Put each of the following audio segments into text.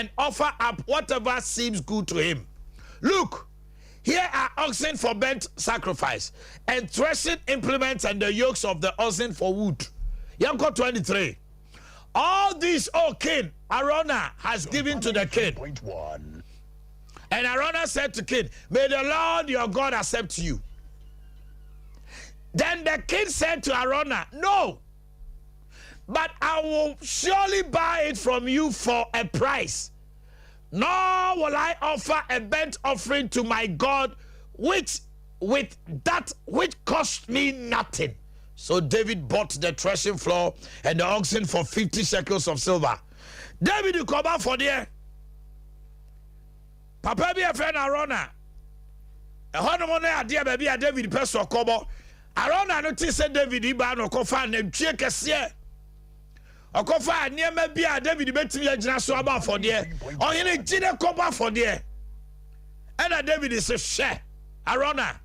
and offer up whatever seems good to him. Look, here are oxen for burnt sacrifice, and threshing implements and the yokes of the oxen for wood. Yanko 23. All these, O king, Arona has given to the king. And Arona said to king, may the Lord your God accept you. Then the king said to Arona, no, but I will surely buy it from you for a price. Nor will I offer a burnt offering to my God, which with that which cost me nothing. So David bought the threshing floor and the oxen for 50 shekels of silver. David, you come out for there. Papa be a friend Arona. A honeymoon idea, baby, a David Peso Kobo. Arona notice David Iba no kofa and check Okofa near maybe a David Betty Jinaso about for there. Or in a Jina Koba for there. And a David is a share. Arona.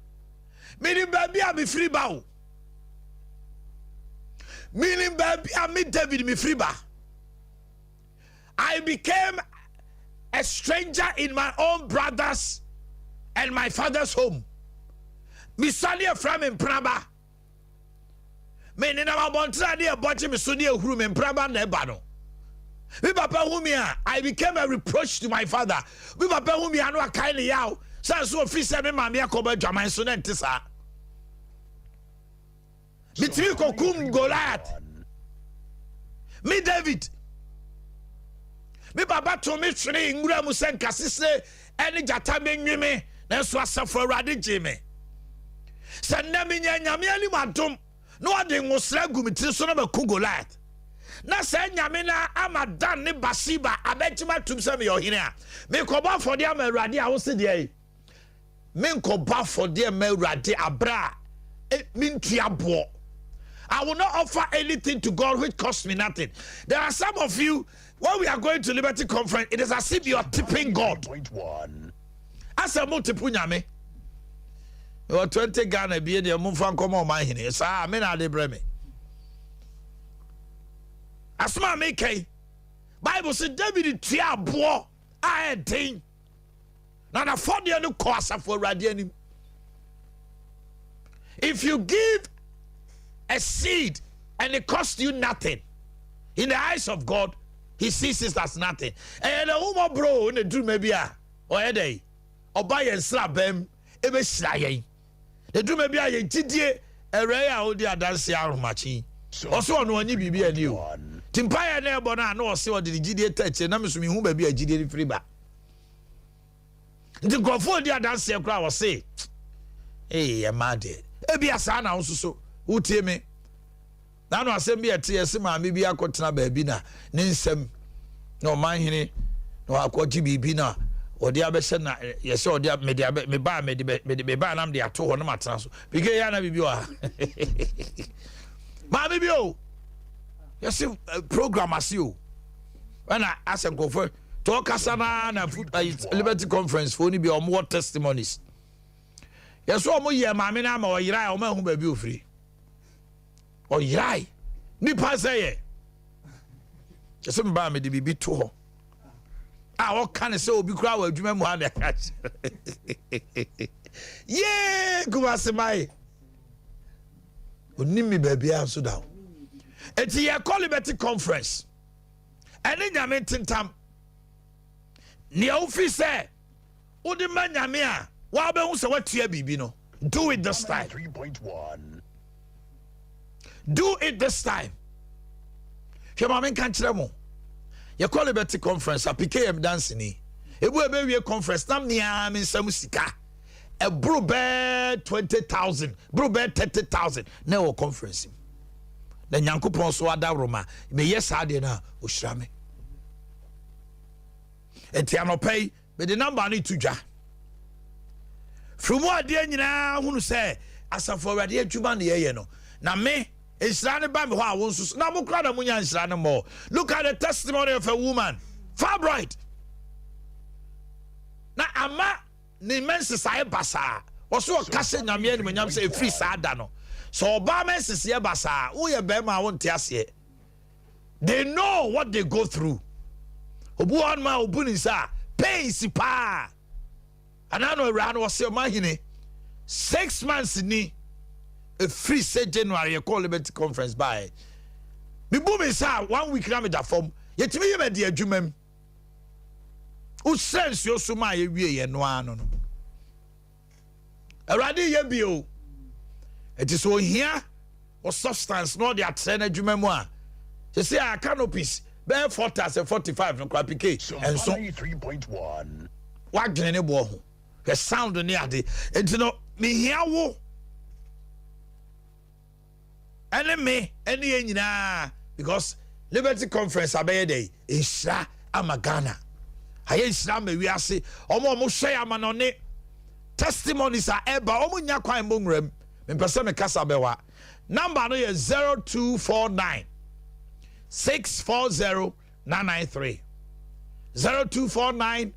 Meaning baby, I be free bow. Meaning baby, I meet David me free bow. I became a stranger in my own brothers and my father's home. Misania from in Praba. Meaning I'm about to idea watching me Sunia room in Praba Nebano. We papa humia, I became a reproach to my father. We papa humia no kind of yaw. So fish me mamia cover Jaman Sunentisa. Between Kokum Goliath. Me David. Me papa told me three Ingra Musen Cassise any Jatabe me. That's what suffer Radi Jimmy. Sandami Yamiani Matum. No one was Gumiti son of a Kugolat. Na say Yamina Amadan ni Basiba, I bet you my tumsam your here. Me coba for dear Meradi, I was the men coba for dear Meradi Abra. It mean Tiabo. I will not offer anything to God which costs me nothing. There are some of you, when we are going to Liberty Conference, it is as if you are tipping God. As a multiple yame. You are 20 Ghana be the Mufan come Omanhene. Sir, I mean, I breme. Asma make Bible said David tia boy. I had thing. Now the 40 year course for radianim. If you give a seed and it costs you nothing, in the eyes of God, he sees it as nothing. And the woman bro in the dream maybe or a day or buy and slap him. Ebe shy. The dream maybe a GDA a rare old dance machi. Also, no one be a new Timpire never no see what the GDA touch and I'm assuming who may be a GDA free back. The go for the dance crowd was say, hey, a mad. Ebi a son also so who tell me. Now no send me a tears, maybe a cotton baby na ninsem no Omanhene no akwaji bibi na or the abesha na yes or the me ba na am de ato ho no matena so bige ya na bibi o ma bibi o yes program as you when I ask go for talk asana na Liberty Conference for ni be o more testimonies yes o mo ye ma me na ma o yira o ma hu ba bi ofri o yira ni pa say yes mba me de bibi to ho what can I say? Obi kura wa adwuma mu ha na catch. Yeah, Gumasemai. Oni mi baby anso da. Eti ye call Liberty Conference. Ene nyame tentam. Ne ofi say, odi ma nyame a, wa be hu se watua bibi no. Do it this time. 3.1. Do it this time. Hwema men kan kire mo. You call Liberty Conference, a PKM dancing. A boy conference, nam near me some sika. A bro bed 20,000, bro bed 30,000. No conference. Then Yanko Ponso Ada Roma, me yes, I did na Ushrame. And Tiano pay, but the number need to ja. From what dear now, who say, as a for a dear Juman, ye no. Now me. It's running by me. Now, look at the testimony of a woman. Far bright. Now, ama ni menses I basa. Also, a casting a man when you say free sadano. So, Obama says, yeah, basa. Oh, yeah, Bema won't tell you. They know what they go through. obu on ma obu ni sa pains pa anano ran was Omanhene 6 months ni a free say January a call liberty conference by me boom sa 1 week na me da form yetimi ye me de adwumam o sense yo so ma ye wie ye no ano no awrade ye bio it is so here or substance no the atrena adwuma mu a se say a canopies be 40 and 45 no kwapike and so 3.1 what gene bo ho the sound ni ade enti no me hia wo ene me ene ye nyina because liberty conference abeye day isra amagana aye isra me wi ase omo hwe amanone testimonies are eba omo nya kwan mongram me pese me kasa bewa number no ye 0249 640 993 0249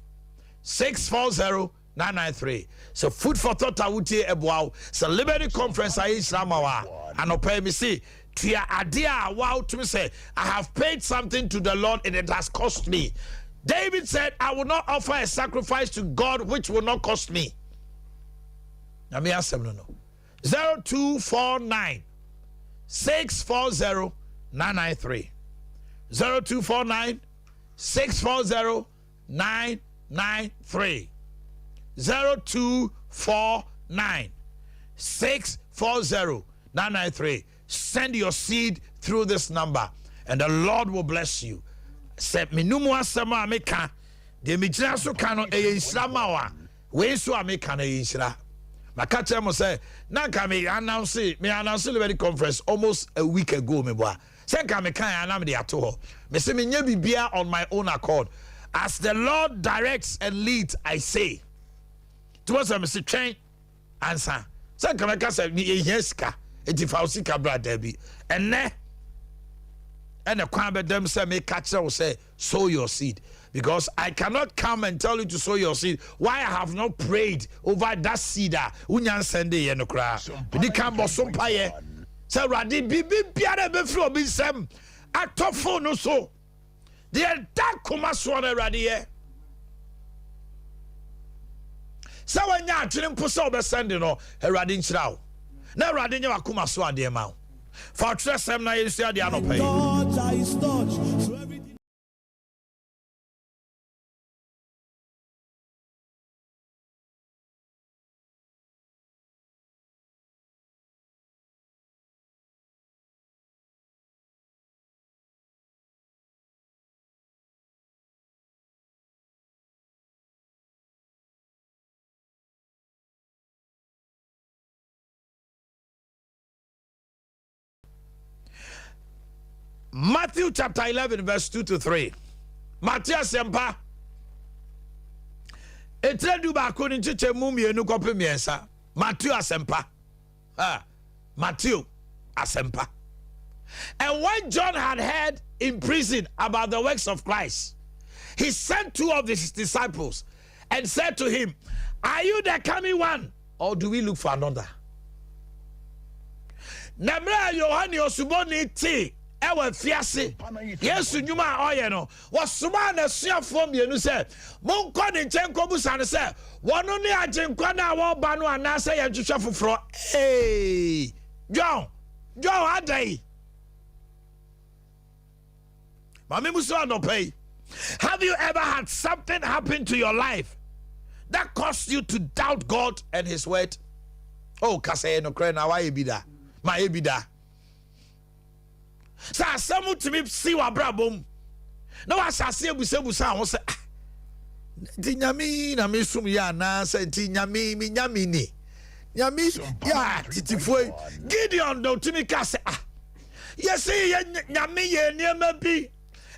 640 993. So food for thought awutie eboa. So liberty conference ayi islamawa anopa me see tia adia wow to me say I have paid something to the Lord and it has cost me. David said I will not offer a sacrifice to God which will not cost me. Now me answer no 0249 640 993 0249 640 993 0249 640 993. Send your seed through this number and the Lord will bless you. Set me no more sama meka de me jina so kano e islama wa we so ameka na yisra makacha mo say na ka me announce the conference almost a week ago me boa say ka me kan anam de ato ho me say me nya bibia on my own accord as the Lord directs and leads I say towards me say train answer say ka me ka say me yeska enti fausika brother bi enne and the kwan bedem say me catch you say sow your seed because I cannot come and tell you to sow your seed why I have not prayed over that seed unyan sende ye no kra di kan bo Sompa ye say radi bibi biara be fro bi sem atofo no so de da koma so na radi ye say wanya atwene mpo say obe sende no radi nchira wo na radi nya wakoma so ade ma wo for tresem na yesu ade anopai so everything Matthew chapter 11 verse 2 to 3. Matthew Sompa. Etredu ba ko ni chiche mu mienu kope miensa. Matthew Sompa. Matthew Sompa. And when John had heard in prison about the works of Christ, he sent 2 of his disciples and said to him, "Are you the coming one, or do we look for another?" Namra Yohane Osuboni ti ewa fiase Yesu nyuma oye no wasoma na suafo mienu se monko ne nkenko busa ne se wono ne agenkwa na wo ba no anase ye twehwe foforo John adai mami muso no pay. Have you ever had something happen to your life that caused you to doubt God and his word? Oh kase no kre na wa ebida ma ebida sa samu timi si wa brabom na wa sase ebusebusa ho se ti nyami na me sum ya na se ti nyami mi nyami ni nyami ya titifoi Gideon do timi ka se yes ye nyami ye niema bi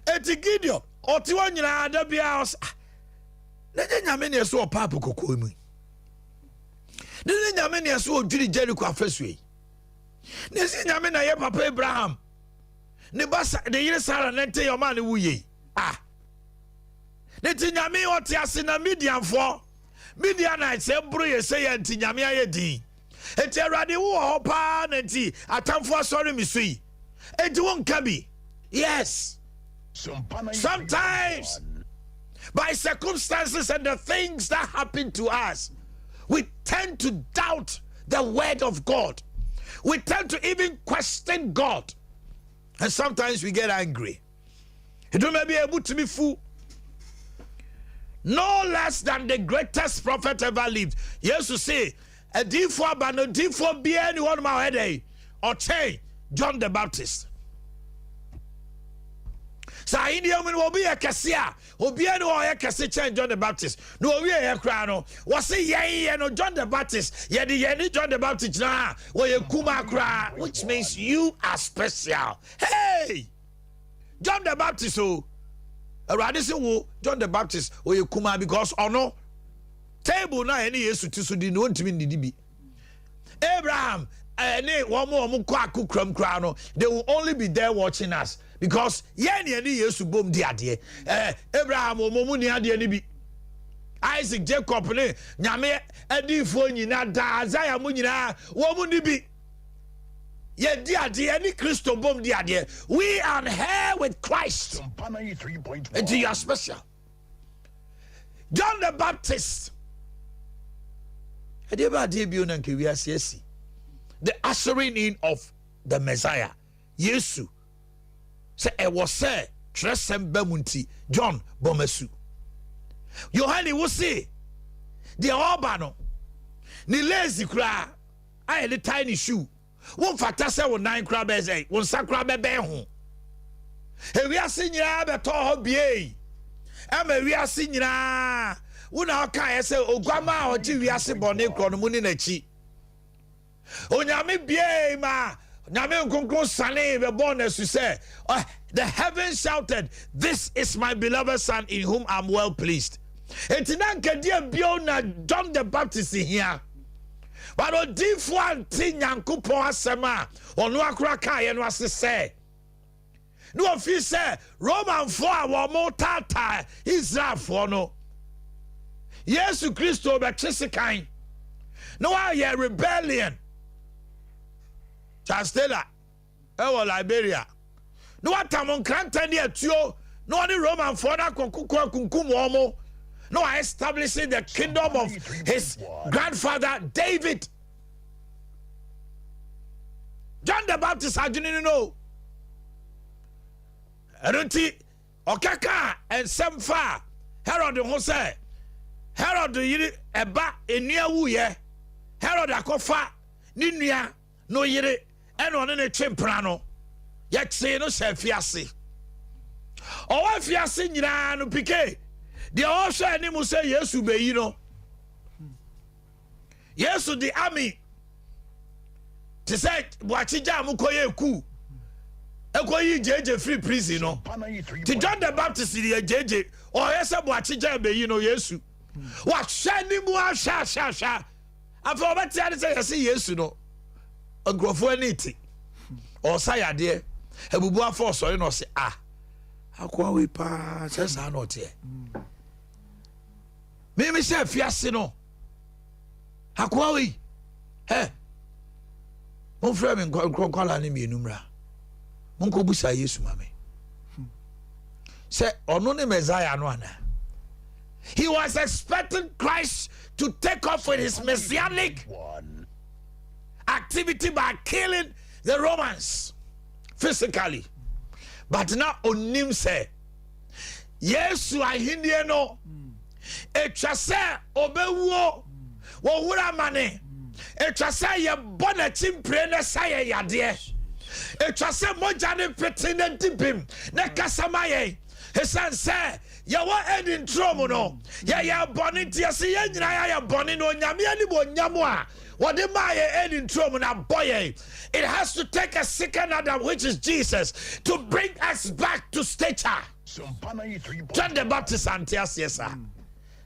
eti Gideon oti wanyina ada bia o na nyami ne so papu kokoi mu ne nyami ne so odwiri Jericho afasue ne si nyami na ye papa Abraham ne basa de yire Sarah nente yo man wuye ne ti nyame oti ase na Midianites ebru ye say ye ti nyame ayedi enti Awurade wo ho pa na nti atamfo asori misui enti won ka bi yes sometimes by circumstances and the things that happen to us, we tend to doubt the word of God. We tend to even question God. And sometimes we get angry. You may be able to be fool. No less than the greatest prophet ever lived. Yes, to say, a D4 bano D4 be anyone my head or say John the Baptist. So India will be a cassia, will be any or a cassia John the Baptist. No, we are a crown. Was say yea, no John the Baptist, yet the yenny John the Baptist now, where you kuma cry, which means you are special. Hey, John the Baptist, oh, a John the Baptist, or you kuma because or no table na any yesu tisu di no ntimi ndidi Abraham any one more mukwaku kram krano, they will only be there watching us because any yesu bom di ade Abraham omomu ni ade ni bi Isaac Jacob ne nyame adifo nyina da Isaiah mu nyina wo mu ni bi ye di ade any Christo bom di ade. We are here with Christ. And you are special. John the Baptist, the ushering in of the Messiah, Yesu. Say it was said, Tresem Bemunti, John Bomesu. Yohani will say, the Obano, ni lazy cry, I had a tiny shoe. One fatasa with 9 crabs, one sacra bebehu. Hey, we are seeing ya, but all be. We are seeing ya. Una ka say ogwama oji wiase bone kro no muni na chi onyame bie ma nyame nkonkron sane be bonus say the heaven shouted, this is my beloved son in whom I'm well pleased. Etina nkadia bio na John the Baptist here but odifo anti nyankopon asema ono akra kae no ase say no ofi say Roman for our motata Israel for no Yesu Christo be chisikan. No I rebellion. Chastela. Ewo Liberia. No atamon kranta ni atuo. No any Roman for na kunkum omo. No I establishing the kingdom of his grandfather David. John the Baptist adwene no. Erunti okaka and semfa Herod ho say Herod yiri eba enua wuye Herod akofa ni nua no yiri eno one ne twempra no ye tse no se fiase o wa fiase nyina no pike de o hwe ani mu se Yesu beyi no Yesu the army te say Boakye jam koye ku ekoyi jeje free prison no ti John the Baptist the jeje o yesa Boakye jam beyi no Yesu what shani mu asha afa obeti ade say yesi Yesu no agrofo aniti o sayade ebubu afo so no say akwa we pa say na ote me say fiase no akwa we mon frère me kwala ni me enumra mon ko busa Yesu mame say ono ne Messiah no ana. He was expecting Christ to take off with his messianic activity by killing the Romans physically. But now onim say, Yesu ahindie no, etwase obewuo, wo wura mane, etwase ye bona chimpre na saye yade, etwase moja ne pete ne dibim, ne kasama ye, hesan say, yawa ending tromo no ya boni tiase ya nyina ya boni no nyame ani bo nyamo a wode ma ya ending tromo na boye. It has to take a second Adam, which is Jesus, to bring us back to stature. John the Baptist antias yesa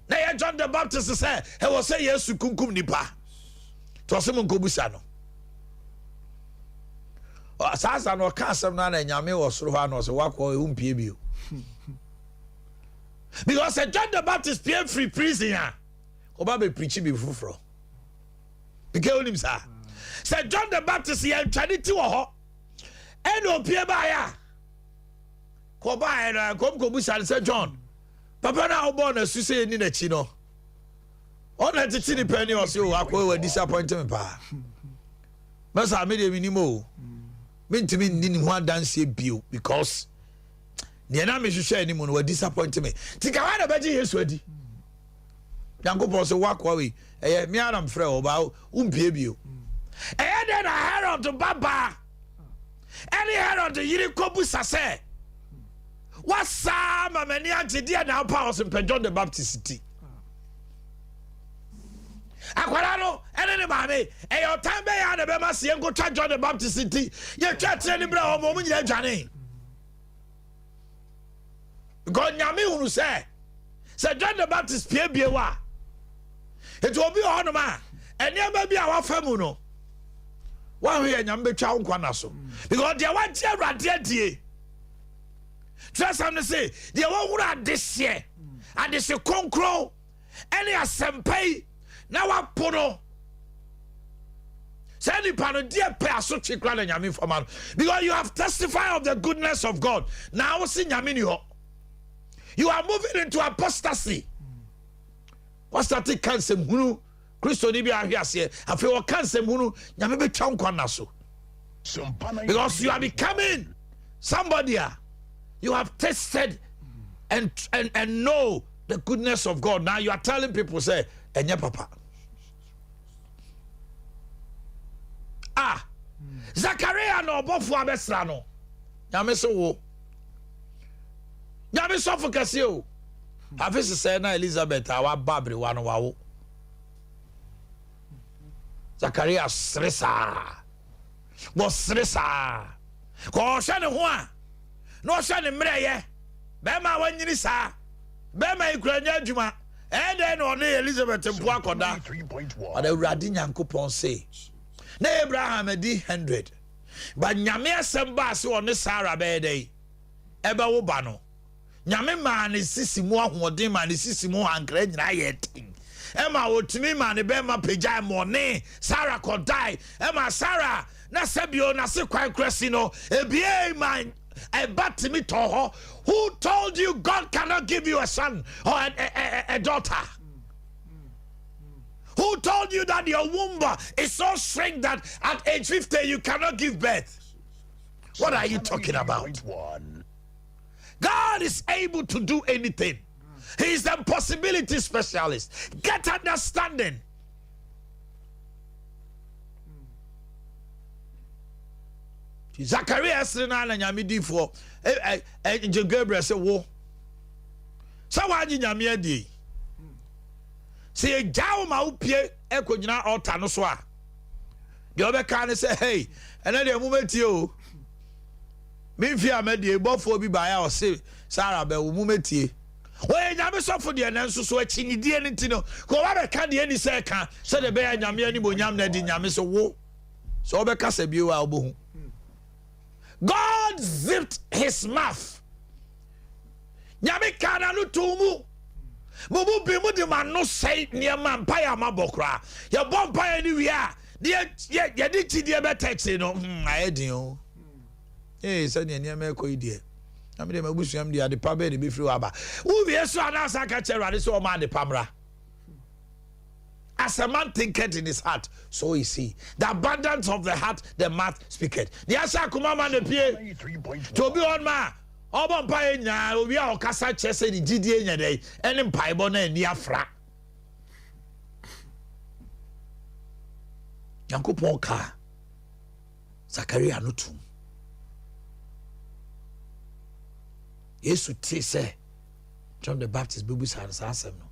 na ya John the Baptist say he was say Yesu kunkum nipa to se mon kobusa no asasa no ka asem na nyame wo soro ha no se wakọ ehumpie bio. Because John the Baptist paid free prison here. Oba be preaching be fufro. Because him sir. Say John the Baptist here charity wo ho. Eno pie ba ya. Ko ba era kom ko busa say John. Papa na born as you say ni na chi no. On at the penny or so I disappointed me pa. Masa me de minimo. Me to me ni one dance bio because the na me share any mo no disappoint me. Tika wa na beji Yesu adi. Yankopon so wakwa we. Me adam frɛ oba umpie bio. Den na Herod to baba. Any Herod to yiri kobu sase. Wasa ma mani agye na pa os mpe John the Baptist ti. Akwara no ene ne maame your time be ya na be ma se enko twa John the Baptist ti. Ye twa tere ni bra omo nyina dwane. God nyame hunu se John the Baptist pie bie wa. It will be on ma. And never be our family. No. One way and yambe chow quanaso. Because they want to radiate. Just on the say, they won't this year. And this is concro. Any assembly. Now I pono. Send the pano dear pair so chick and yamin for man. Because you have testified of the goodness of God. Now see yamin you are moving into apostasy. What's that cancer hunu Christo ni bi ahwiase afi wo cancer hunu nyame be twa nkwa na so because you are becoming somebody you have tasted and know the goodness of God. Now you are telling people say enye papa Zachariah no obofo abesra no nyame se wo nyame so focus you. Afisi say na Elizabeth awa babri wano wawo. Zachariah sresa. Bo sresa. Ko hwe ne ho a. No hwe ne mreye. Be ma wanyini sa. Be ma ikuranya adwuma. Den no ne Elizabeth mpo akoda. Ada urade Nyankopon say. Na Abraham edi 100. Ba nyame asem ba se one Sarah be dey. Ebe wo ba no. Nyame man sisi mu ahoden man sisi mu hankra nyina yetin ema otimi man be ma pejai mone Sarah could die ema Sarah na sebio na se kwan krasi no ebie man e batimi toho. Who told you God cannot give you a son or a daughter? Who told you that your womb is so shrink that at age 50 you cannot give birth? What are you talking about? God is able to do anything. He is the possibility specialist. Get understanding. Zachariah said, "Nyame for Gabriel say wo. So why nyame di? Say jaw ma upie ekonyina altar no so a. De obeka ne say hey, ena de mumeti o. Me fia me de bofo bi ba ya o say Sarah be wo mumeti. Oye nyame sofo de na nso so achi ni die nti no. Ko wa be ka de ni say ka, say de be ya nyame ani bonyam na di nyame so wo. So obeka se bi wa obohu. God zipped his mouth. Nyame kana no tumu. Mumu bi mu de man no say niema empire mabokra. Ya bompa ni wi a. Ye di ti de be text no. Ayedin o. Say niema ko idie. Nyame de mabusuam de ade pa be de be firi aba. Wo bi eso anasa ka cherade so o ma de pamra. As a man thinketh in his heart, so is he. The abundance of the heart, the mouth speaketh. The answer kumama ne pie. To be on ma. Obo mpa nya obi a okasa chese ni gidie nya dey. Ene mpaibo na ani afra. Yankopon ka. Zachariah no tum. Yesu ti say John the Baptist bubu sa asem no.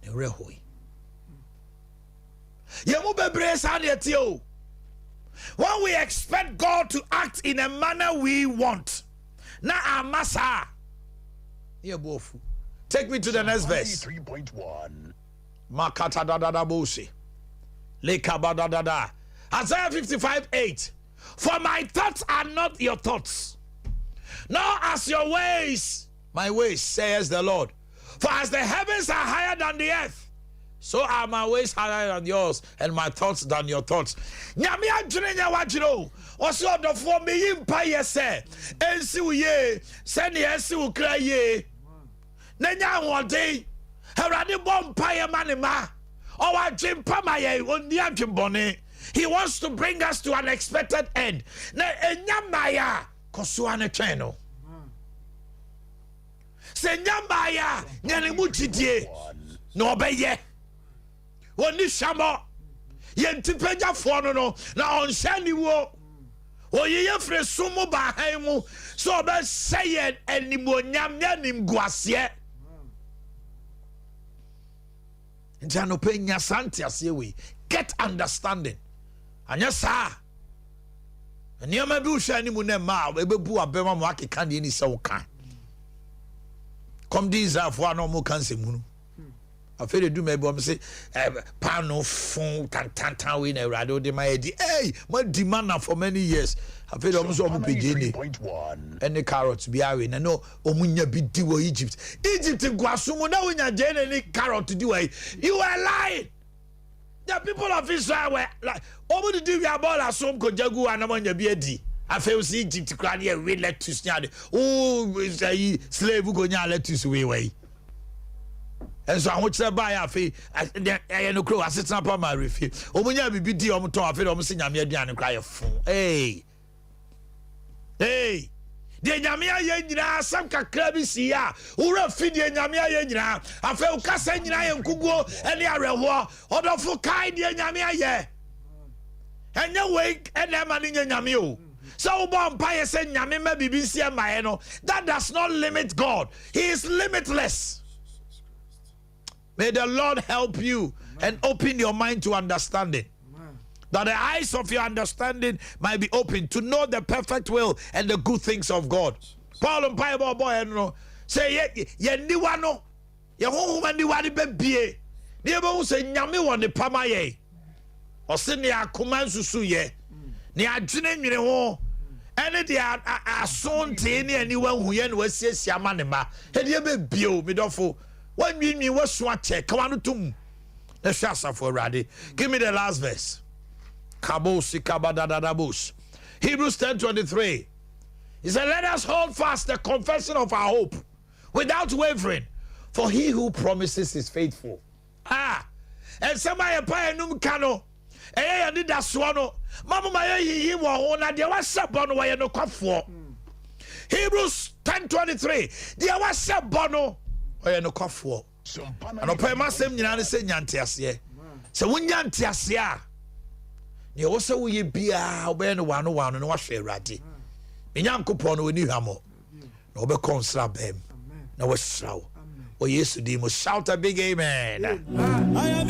Ne rehoi. When we expect God to act in a manner we want, na amasa. Take me to the next verse. 3.1. Makata da da da bosi. Leka ba da da da. Isaiah 55:8. For my thoughts are not your thoughts, nor as your ways my ways, says the Lord. For as the heavens are higher than the earth, so are my ways higher than yours, and my thoughts than your thoughts. Nyame adwene nya wagiro. Oso odofo me yimpa yese. Ensi wo ye, se ne ensi wo kra ye. Nenya wode. Awurade bɔ mpae ma ne ma. Owa dwempa ma ye oni adwembone. He wants to bring us to an expected end. Na enyamaya kosoa ne twen no. Se nyamaya nyane mu tidie na obeye. Oni shamo. Yentipeja fo no na onhyani wo. Oyiye fre sumu ba han mu so be say animonyam nyanim guase. Njano pe nya sante ase we. Get understanding. Anya sa. Aniama bi uhwa ni mu na ma ebebu abema mo akeka de ni se wo kan. Come these are for no mo kan se mu no. Afere do me bo me say pano fun tantan we na urado de my di hey my demand for many years afere do so mo pege ni any carrots bi awe na no omunya bi di wo Egypt guaso na wonya je ni carrot di we you are lying. The people of Israel were like omo di we about asom ko jagu anamanya bi adi afere si Egypt kra na we lettuce nya de say slave go nya lettuce we and so I want to buy a fee. I no crow. I sit up on my refill. Omunya bibi di omuto afi omusi nyame aduane kra ye fun. Hey. De nyame aye nyina asam kakra bi si ya. Ura fi de nyame aye nyina. Afi u kasa nyina ye nkuguo ene areho. Odofo kai de nyame aye. Enye we ene ma ne nyame o. So bon pa ye se nyame ma bibi si e ma ye no. That does not limit God. He is limitless. May the Lord help you and open your mind to understanding. That the eyes of your understanding might be open to know the perfect will and the good things of God. Paul and Bible boy no say ye ni wano ye honhom ni wani bebie. Ni ebe hu say nyame won ne pama ye. O se ne akoma nsusu ye. Ne adwene nwene ho. Ene de asonte ne ani wan hu ye ne wasiesia ama ne ma. He de bebie o midofo. When we was swatche, Kawanutum. Let's shasa for Radi. Give me the last verse. Kabosi kabadadabus. Hebrews 10:23. He said, let us hold fast the confession of our hope without wavering, for he who promises is faithful. And somebody pay num cano. Eh, did that swano. Mama, my he won, and there was sabon way no for. Hebrews 10:23. There was sabono. Oye no kwafo ano pa masem nyina ne se nyante ase se wonyante ase a ne wo se wo ye bia obe no wano no wahwe Awurade menyankopon no oni hwamo na obe konsra bem na wo srawo o Yesu di mo shout a big amen. I am